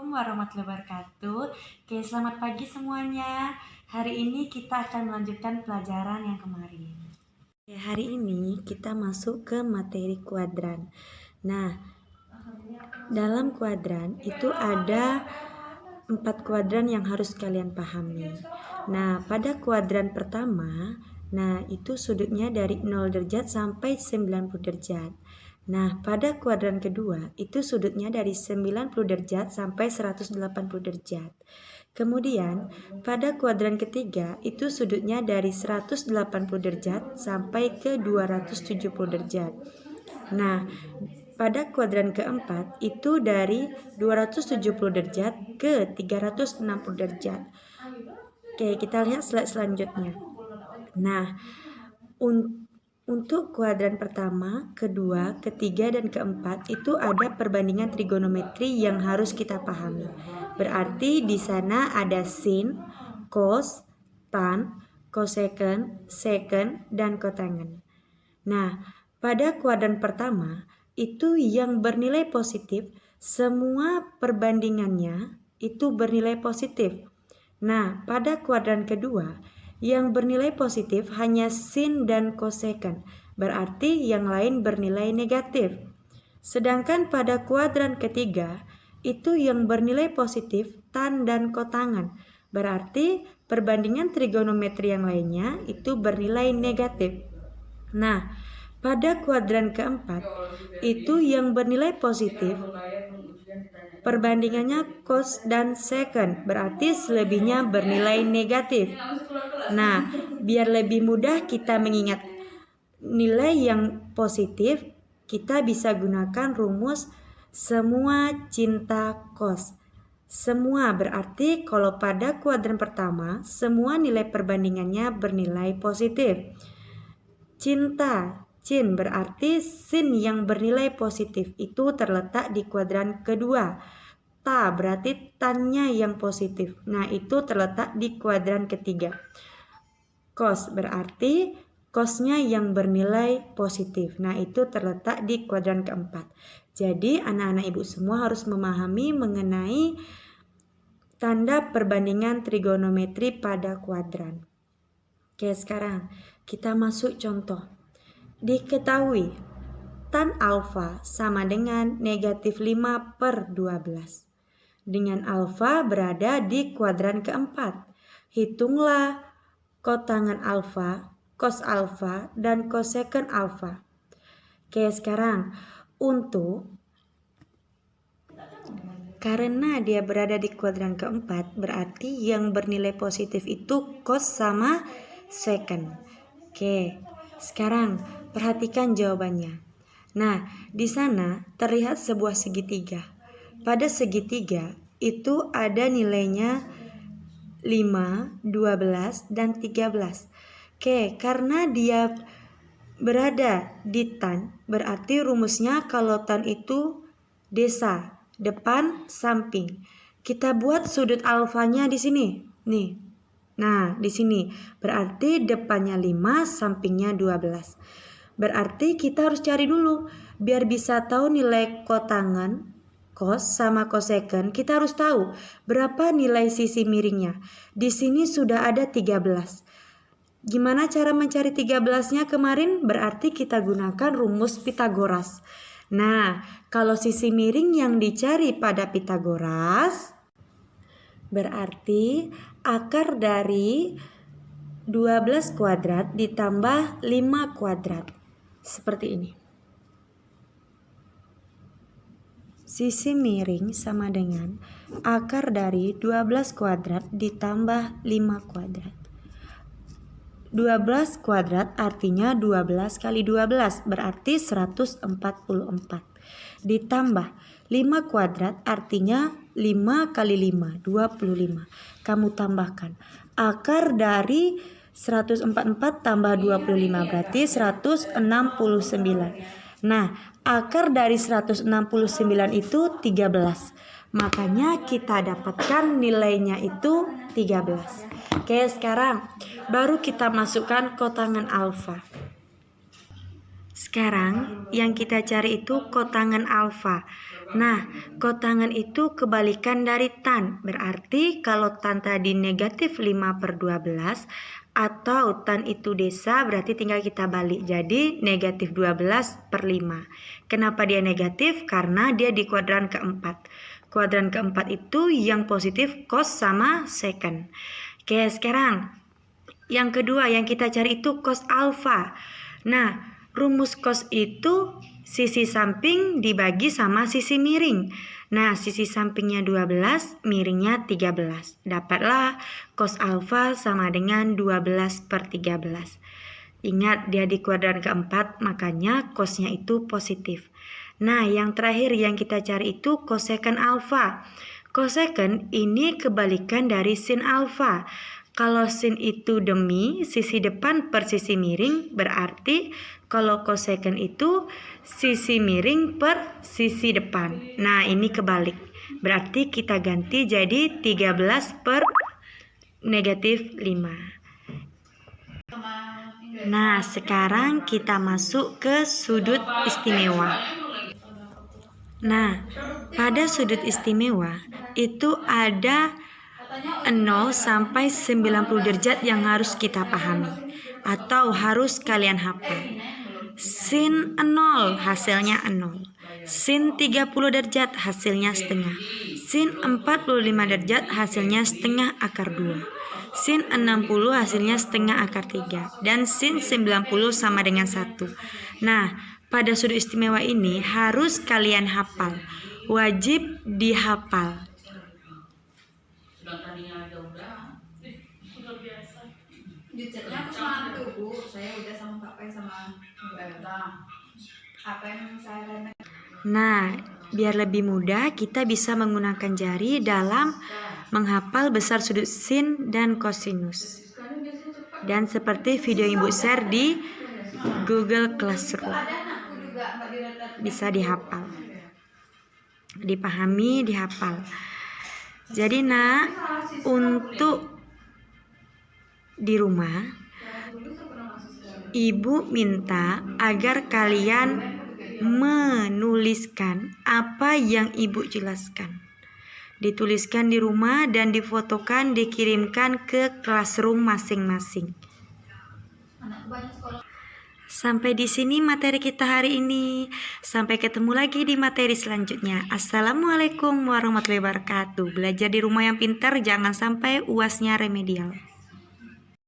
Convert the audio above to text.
Assalamualaikum warahmatullahi wabarakatuh. Oke, selamat pagi semuanya. Hari ini kita akan melanjutkan pelajaran yang kemarin. Oke, hari ini kita masuk ke materi kuadran. Nah, dalam kuadran itu ada 4 kuadran yang harus kalian pahami. Nah, pada kuadran pertama, itu sudutnya dari 0 derajat sampai 90 derajat. Nah, pada kuadran kedua, itu sudutnya dari 90 derajat sampai 180 derajat. Kemudian, pada kuadran ketiga, itu sudutnya dari 180 derajat sampai ke 270 derajat. Nah, pada kuadran keempat, itu dari 270 derajat ke 360 derajat. Oke, kita lihat slide selanjutnya. Nah, untuk kuadran pertama, kedua, ketiga, dan keempat itu ada perbandingan trigonometri yang harus kita pahami. Berarti di sana ada sin, cos, tan, cosecant, secant, dan kotangen. Nah, pada kuadran pertama itu yang bernilai positif, semua perbandingannya itu bernilai positif. Nah, pada kuadran kedua yang bernilai positif hanya sin dan cosecant, berarti yang lain bernilai negatif. Sedangkan pada kuadran ketiga, itu yang bernilai positif tan dan kotangan, berarti perbandingan trigonometri yang lainnya itu bernilai negatif. Nah, pada kuadran keempat, itu yang bernilai positif, perbandingannya cos dan secant, berarti selebihnya bernilai negatif. Nah, biar lebih mudah kita mengingat nilai yang positif, kita bisa gunakan rumus semua cinta cos. Semua berarti kalau pada kuadran pertama, semua nilai perbandingannya bernilai positif. Cinta, cin berarti sin yang bernilai positif itu terletak di kuadran kedua. Ta berarti tannya yang positif. Nah, itu terletak di kuadran ketiga. Cos berarti cosnya yang bernilai positif. Nah, itu terletak di kuadran keempat. Jadi, anak-anak ibu semua harus memahami mengenai tanda perbandingan trigonometri pada kuadran. Oke, sekarang kita masuk contoh. Diketahui tan alfa sama dengan negatif 5/12. Dengan alfa berada di kuadran keempat. Hitunglah kotangan alfa, cos alfa, dan cosecant alfa. Oke, sekarang karena dia berada di kuadran keempat, berarti yang bernilai positif itu cos sama secant. Oke, sekarang perhatikan jawabannya. Nah, di sana terlihat sebuah segitiga. Pada segitiga itu ada nilainya 5, 12, dan 13. Oke, karena dia berada di tan, berarti rumusnya kalau tan itu desa, depan, samping. Kita buat sudut alfanya di sini. Nih. Nah, di sini berarti depannya 5, sampingnya 12. Berarti kita harus cari dulu biar bisa tahu nilai kotangan cos sama cosecant, kita harus tahu berapa nilai sisi miringnya. Di sini sudah ada 13. Gimana cara mencari 13-nya kemarin? Berarti kita gunakan rumus Pitagoras. Nah, kalau sisi miring yang dicari pada Pitagoras, berarti akar dari 12 kuadrat ditambah 5 kuadrat. Seperti ini. Sisi miring sama dengan akar dari 12 kuadrat ditambah 5 kuadrat. 12 kuadrat artinya 12 kali 12 berarti 144. Ditambah 5 kuadrat artinya 5 kali 5, 25. Kamu tambahkan. Akar dari 144 tambah 25 berarti 169. Nah, akar dari 169 itu 13. Makanya kita dapatkan nilainya itu 13. Oke, sekarang baru kita masukkan kotangan alfa. Sekarang yang kita cari itu kotangan alfa. Nah, kotangan itu kebalikan dari tan. Berarti kalau tan tadi negatif 5/12 atau tan itu desa, berarti tinggal kita balik. Jadi negatif 12/5. Kenapa dia negatif? Karena dia di kuadran keempat. Kuadran keempat itu yang positif cos sama secant. Oke, sekarang yang kedua yang kita cari itu cos alfa. Nah, rumus cos itu sisi samping dibagi sama sisi miring. Nah, sisi sampingnya 12, miringnya 13. Dapatlah cos alfa sama dengan 12/13. Ingat, dia di kuadran keempat, makanya cosnya itu positif. Nah, yang terakhir yang kita cari itu cosecant alfa. Cosecant ini kebalikan dari sin alfa. Kalau sin itu demi sisi depan per sisi miring, berarti kalau cosecant itu sisi miring per sisi depan. Nah, ini kebalik. Berarti kita ganti jadi 13/-5. Nah, sekarang kita masuk ke sudut istimewa. Nah, pada sudut istimewa itu ada 0 sampai 90 derajat yang harus kita pahami atau harus kalian hafal. Sin 0 hasilnya 0. Sin 30 derajat hasilnya setengah. Sin 45 derajat hasilnya setengah akar 2. Sin 60 hasilnya setengah akar 3. Dan sin 90 sama dengan 1. Nah, pada sudut istimewa ini harus kalian hafal. Wajib dihafal. Di chatnya aku sama tuh Bu, saya udah sama Kak Pai sama Mbak apa yang saya remek. Nah, biar lebih mudah kita bisa menggunakan jari dalam menghafal besar sudut sin dan kosinus. Dan seperti video Ibu share di Google Classroom. Bisa dihafal. Dipahami, dihafal. Jadi nak, untuk di rumah, Ibu minta agar kalian menuliskan apa yang Ibu jelaskan. Dituliskan di rumah dan difotokan, dikirimkan ke classroom masing-masing. Sampai di sini materi kita hari ini. Sampai ketemu lagi di materi selanjutnya. Assalamualaikum warahmatullahi wabarakatuh. Belajar di rumah yang pintar, jangan sampai UASnya remedial.